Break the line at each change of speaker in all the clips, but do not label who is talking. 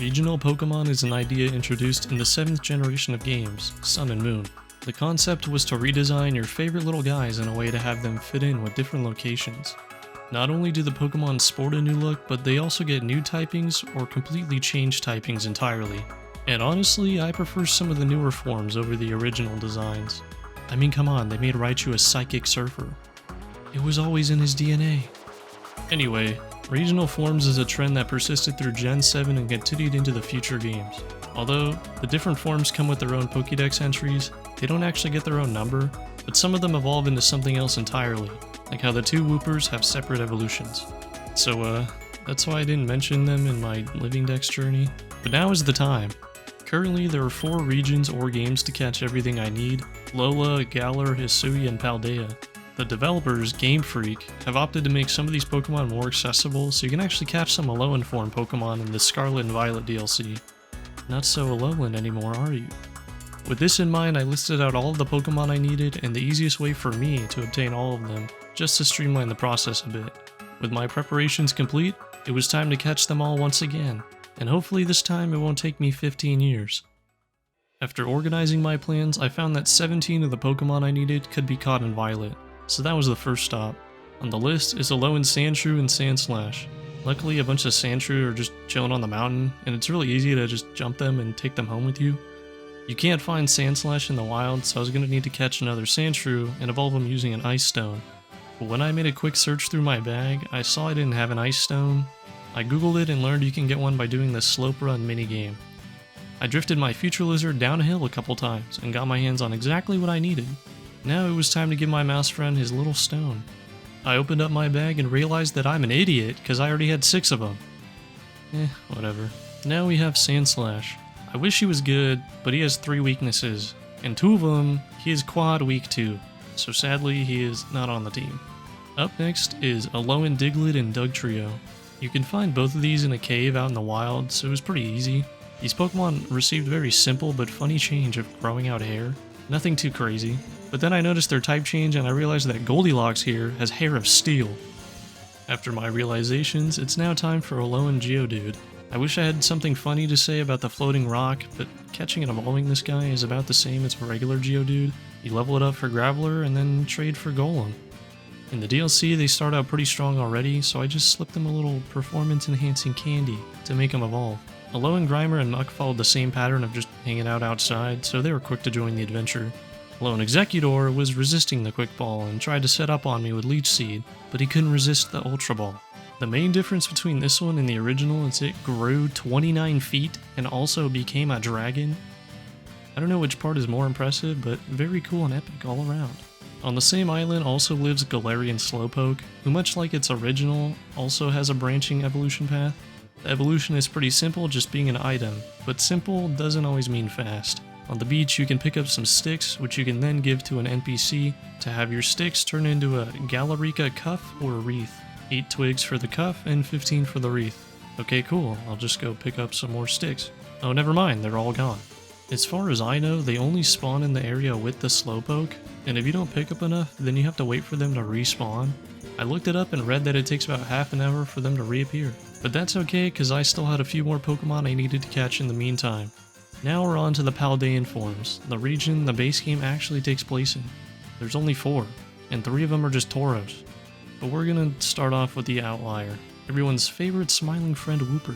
Regional Pokemon is an idea introduced in the 7th generation of games, Sun and Moon. The concept was to redesign your favorite little guys in a way to have them fit in with different locations. Not only do the Pokemon sport a new look, but they also get new typings or completely change typings entirely. And honestly, I prefer some of the newer forms over the original designs. I mean, come on, they made Raichu a psychic surfer. It was always in his DNA. Anyway, regional forms is a trend that persisted through Gen 7 and continued into the future games. Although, the different forms come with their own Pokédex entries, they don't actually get their own number, but some of them evolve into something else entirely, like how the two Whoopers have separate evolutions. So that's why I didn't mention them in my Living Dex journey. But now is the time. Currently, there are 4 regions or games to catch everything I need: Lola, Galar, Hisuian, and Paldean. The developers, Game Freak, have opted to make some of these Pokemon more accessible, so you can actually catch some Alolan form Pokemon in the Scarlet and Violet DLC. Not so Alolan anymore, are you? With this in mind, I listed out all of the Pokemon I needed and the easiest way for me to obtain all of them, just to streamline the process a bit. With my preparations complete, it was time to catch them all once again, and hopefully this time it won't take me 15 years. After organizing my plans, I found that 17 of the Pokemon I needed could be caught in Violet, so that was the first stop. On the list is Alolan Sandshrew and Sandslash. Luckily, a bunch of Sandshrew are just chilling on the mountain, and it's really easy to just jump them and take them home with you. You can't find Sandslash in the wild, so I was going to need to catch another Sandshrew and evolve them using an Ice Stone. But when I made a quick search through my bag, I saw I didn't have an Ice Stone. I googled it and learned you can get one by doing the Slope Run minigame. I drifted my Future Lizard down a hill a couple times and got my hands on exactly what I needed. Now it was time to give my mouse friend his little stone. I opened up my bag and realized that I'm an idiot because I already had 6 of them. Whatever. Now we have Sandslash. I wish he was good, but he has 3 weaknesses, and 2 of them, he is quad weak to, so sadly he is not on the team. Up next is Alolan Diglett and Dugtrio. You can find both of these in a cave out in the wild, so it was pretty easy. These Pokemon received a very simple but funny change of growing out hair. Nothing too crazy. But then I noticed their type change and I realized that Goldilocks here has hair of steel. After my realizations, it's now time for Alolan Geodude. I wish I had something funny to say about the floating rock, but catching and evolving this guy is about the same as a regular Geodude. You level it up for Graveler and then trade for Golem. In the DLC, they start out pretty strong already, so I just slipped them a little performance-enhancing candy to make them evolve. Alolan Grimer and Muck followed the same pattern of just hanging out outside, so they were quick to join the adventure. Alolan Exeggutor was resisting the Quick Ball and tried to set up on me with Leech Seed, but he couldn't resist the Ultra Ball. The main difference between this one and the original is it grew 29 feet and also became a dragon. I don't know which part is more impressive, but very cool and epic all around. On the same island also lives Galarian Slowpoke, who much like its original, also has a branching evolution path. The evolution is pretty simple, just being an item, but simple doesn't always mean fast. On the beach you can pick up some sticks, which you can then give to an NPC to have your sticks turn into a Galarica cuff or a wreath. 8 twigs for the cuff and 15 for the wreath. Okay, cool, I'll just go pick up some more sticks. Oh, never mind, they're all gone. As far as I know, they only spawn in the area with the Slowpoke, and if you don't pick up enough, then you have to wait for them to respawn. I looked it up and read that it takes about half an hour for them to reappear. But that's okay, because I still had a few more Pokemon I needed to catch in the meantime. Now we're on to the Paldean forms, the region the base game actually takes place in. There's only 4, and 3 of them are just Tauros. But we're gonna start off with the outlier, everyone's favorite smiling friend Whooper.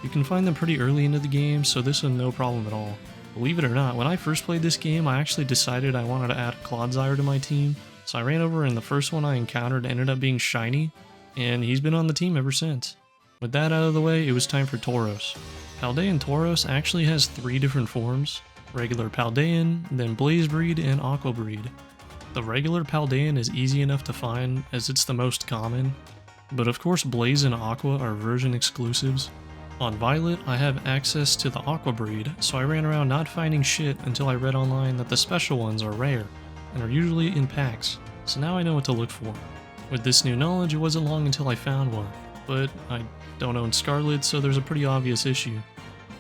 You can find them pretty early into the game, so this was no problem at all. Believe it or not, when I first played this game, I actually decided I wanted to add Clodsire to my team, so I ran over and the first one I encountered ended up being shiny, and he's been on the team ever since. With that out of the way, it was time for Tauros. Paldean Tauros actually has 3 different forms: regular Paldean, then Blaze Breed, and Aqua Breed. The regular Paldean is easy enough to find as it's the most common, but of course Blaze and Aqua are version exclusives. On Violet, I have access to the Aqua Breed, so I ran around not finding shit until I read online that the special ones are rare, and are usually in packs, so now I know what to look for. With this new knowledge, it wasn't long until I found one, but I don't own Scarlet, so there's a pretty obvious issue.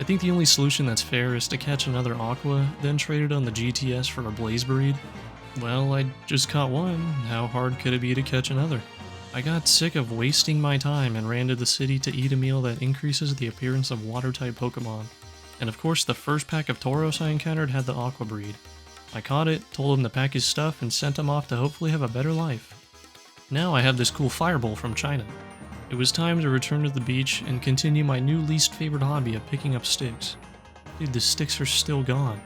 I think the only solution that's fair is to catch another Aqua, then trade it on the GTS for a Blaze Breed. Well, I just caught one, how hard could it be to catch another? I got sick of wasting my time and ran to the city to eat a meal that increases the appearance of water-type Pokemon. And of course, the first pack of Tauros I encountered had the Aqua breed. I caught it, told him to pack his stuff, and sent him off to hopefully have a better life. Now I have this cool Fireball from China. It was time to return to the beach and continue my new least favorite hobby of picking up sticks. Dude, the sticks are still gone.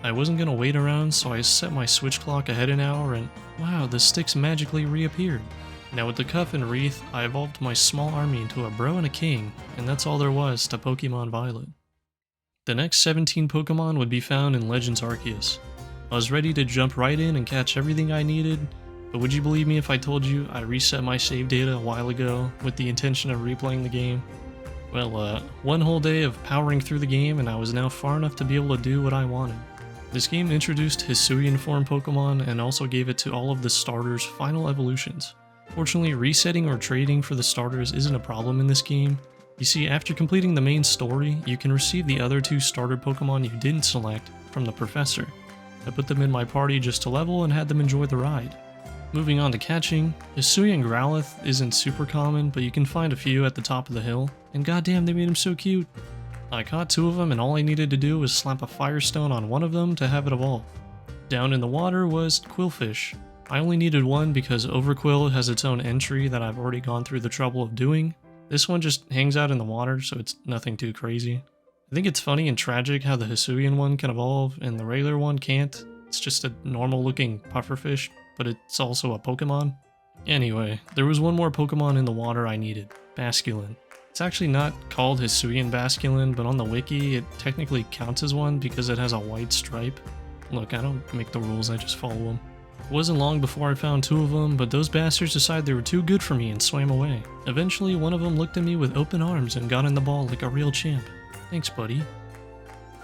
I wasn't gonna wait around, so I set my switch clock ahead an hour and wow, the sticks magically reappeared. Now with the cuff and wreath, I evolved my small army into a bro and a king, and that's all there was to Pokemon Violet. The next 17 Pokemon would be found in Legends Arceus. I was ready to jump right in and catch everything I needed, but would you believe me if I told you I reset my save data a while ago with the intention of replaying the game? Well, one whole day of powering through the game and I was now far enough to be able to do what I wanted. This game introduced Hisuian form Pokemon and also gave it to all of the starters' final evolutions. Fortunately, resetting or trading for the starters isn't a problem in this game. You see, after completing the main story, you can receive the other 2 starter Pokemon you didn't select from the professor. I put them in my party just to level and had them enjoy the ride. Moving on to catching, Hisuian Growlithe isn't super common, but you can find a few at the top of the hill, and goddamn they made him so cute. I caught 2 of them and all I needed to do was slap a Firestone on one of them to have it evolve. Down in the water was Quillfish. I only needed one because Overquill has its own entry that I've already gone through the trouble of doing. This one just hangs out in the water, so it's nothing too crazy. I think it's funny and tragic how the Hisuian one can evolve and the regular one can't. It's just a normal looking pufferfish, but it's also a Pokemon. Anyway, there was one more Pokemon in the water I needed, Basculin. It's actually not called Hisuian Basculin, but on the wiki it technically counts as one because it has a white stripe. Look, I don't make the rules, I just follow them. It wasn't long before I found 2 of them, but those bastards decided they were too good for me and swam away. Eventually, one of them looked at me with open arms and got in the ball like a real champ. Thanks, buddy.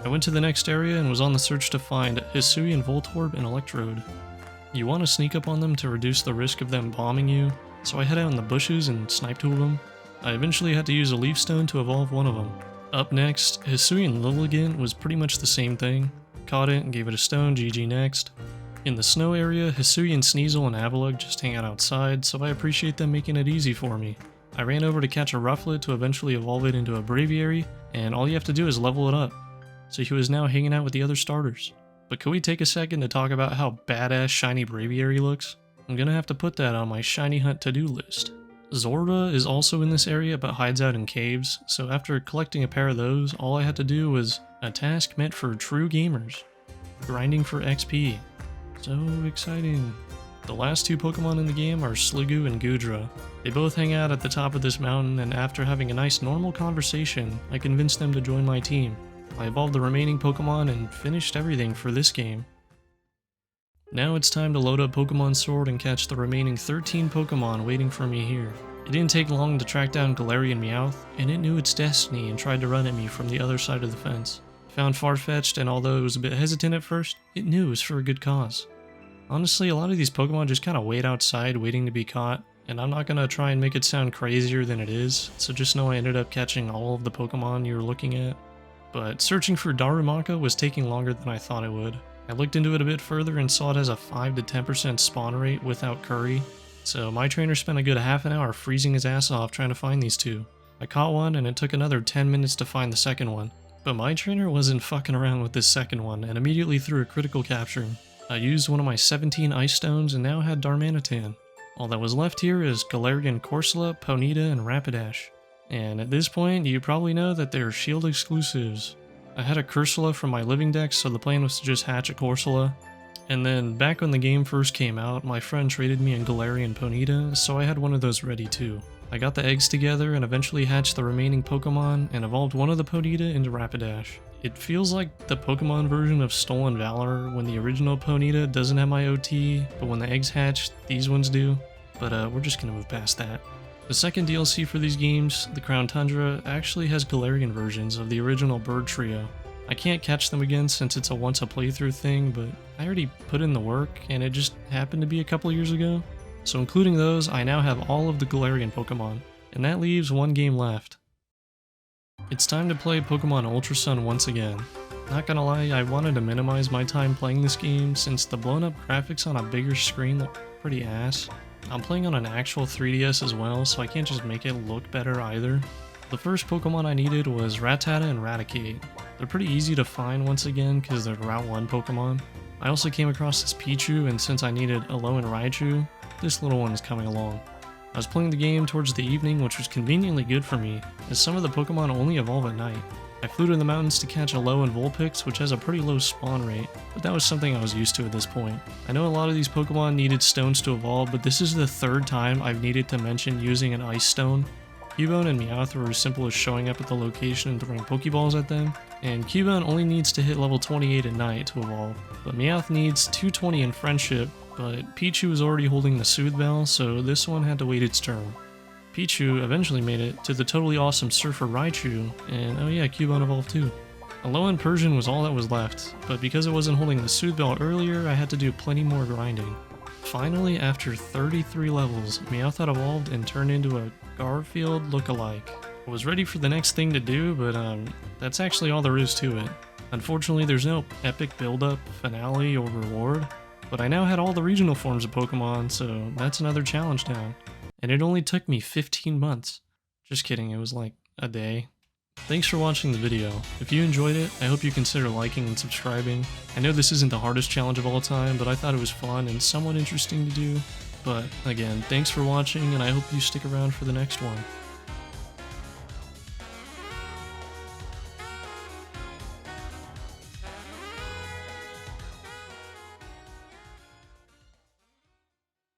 I went to the next area and was on the search to find Hisuian Voltorb and Electrode. You want to sneak up on them to reduce the risk of them bombing you, so I head out in the bushes and snipe 2 of them. I eventually had to use a Leaf Stone to evolve one of them. Up next, Hisuian Lilligant was pretty much the same thing. Caught it and gave it a stone, GG next. In the snow area, Hisuian Sneasel and Avalugg just hang out outside, so I appreciate them making it easy for me. I ran over to catch a Rufflet to eventually evolve it into a Braviary, and all you have to do is level it up. So he was now hanging out with the other starters. But could we take a second to talk about how badass shiny Braviary looks? I'm gonna have to put that on my shiny hunt to-do list. Zorda is also in this area but hides out in caves, so after collecting a pair of those, all I had to do was a task meant for true gamers. Grinding for XP. So exciting. The last 2 Pokemon in the game are Sliggoo and Goodra. They both hang out at the top of this mountain, and after having a nice normal conversation, I convinced them to join my team. I evolved the remaining Pokemon and finished everything for this game. Now it's time to load up Pokemon Sword and catch the remaining 13 Pokemon waiting for me here. It didn't take long to track down Galarian Meowth, and it knew its destiny and tried to run at me from the other side of the fence. Found Farfetch'd, and although it was a bit hesitant at first, it knew it was for a good cause. Honestly, a lot of these Pokemon just kind of wait outside waiting to be caught, and I'm not going to try and make it sound crazier than it is, so just know I ended up catching all of the Pokemon you were looking at. But searching for Darumaka was taking longer than I thought it would. I looked into it a bit further and saw it has a 5 to 10% spawn rate without curry, so my trainer spent a good half an hour freezing his ass off trying to find these 2. I caught one and it took another 10 minutes to find the second one. But my trainer wasn't fucking around with this second one and immediately threw a critical capture. I used one of my 17 Ice Stones and now had Darmanitan. All that was left here is Galarian Corsola, Ponyta, and Rapidash. And at this point, you probably know that they're Shield exclusives. I had a Corsola from my living deck, so the plan was to just hatch a Corsola. And then, back when the game first came out, my friend traded me a Galarian Ponyta, so I had one of those ready too. I got the eggs together and eventually hatched the remaining Pokemon and evolved one of the Ponyta into Rapidash. It feels like the Pokemon version of Stolen Valor when the original Ponyta doesn't have my OT, but when the eggs hatch, these ones do. But we're just gonna move past that. The second DLC for these games, the Crown Tundra, actually has Galarian versions of the original Bird Trio. I can't catch them again since it's a once a playthrough thing, but I already put in the work and it just happened to be a couple years ago. So including those, I now have all of the Galarian Pokemon, and that leaves one game left. It's time to play Pokemon Ultra Sun once again. Not gonna lie, I wanted to minimize my time playing this game since the blown up graphics on a bigger screen look pretty ass. I'm playing on an actual 3DS as well, so I can't just make it look better either. The first Pokemon I needed was Rattata and Raticate. They're pretty easy to find once again because they're Route 1 Pokemon. I also came across this Pichu, and since I needed Alolan and Raichu, this little one is coming along. I was playing the game towards the evening, which was conveniently good for me, as some of the Pokemon only evolve at night. I flew to the mountains to catch Alolan and Vulpix, which has a pretty low spawn rate, but that was something I was used to at this point. I know a lot of these Pokemon needed stones to evolve, but this is the third time I've needed to mention using an Ice Stone. Cubone and Meowth were as simple as showing up at the location and throwing Pokeballs at them, and Cubone only needs to hit level 28 at night to evolve, but Meowth needs 220 in Friendship, but Pichu was already holding the Soothe Bell, so this one had to wait its turn. Pichu eventually made it to the totally awesome Surfer Raichu, and oh yeah, Cubone evolved too. Alolan Persian was all that was left, but because it wasn't holding the Soothe Bell earlier, I had to do plenty more grinding. Finally, after 33 levels, Meowth had evolved and turned into a Garfield lookalike. I was ready for the next thing to do, but that's actually all there is to it. Unfortunately, there's no epic build-up, finale, or reward, but I now had all the regional forms of Pokemon, so that's another challenge now. And it only took me 15 months. Just kidding, it was like a day. Thanks for watching the video. If you enjoyed it, I hope you consider liking and subscribing. I know this isn't the hardest challenge of all time, but I thought it was fun and somewhat interesting to do. But again, thanks for watching, and I hope you stick around for the next one.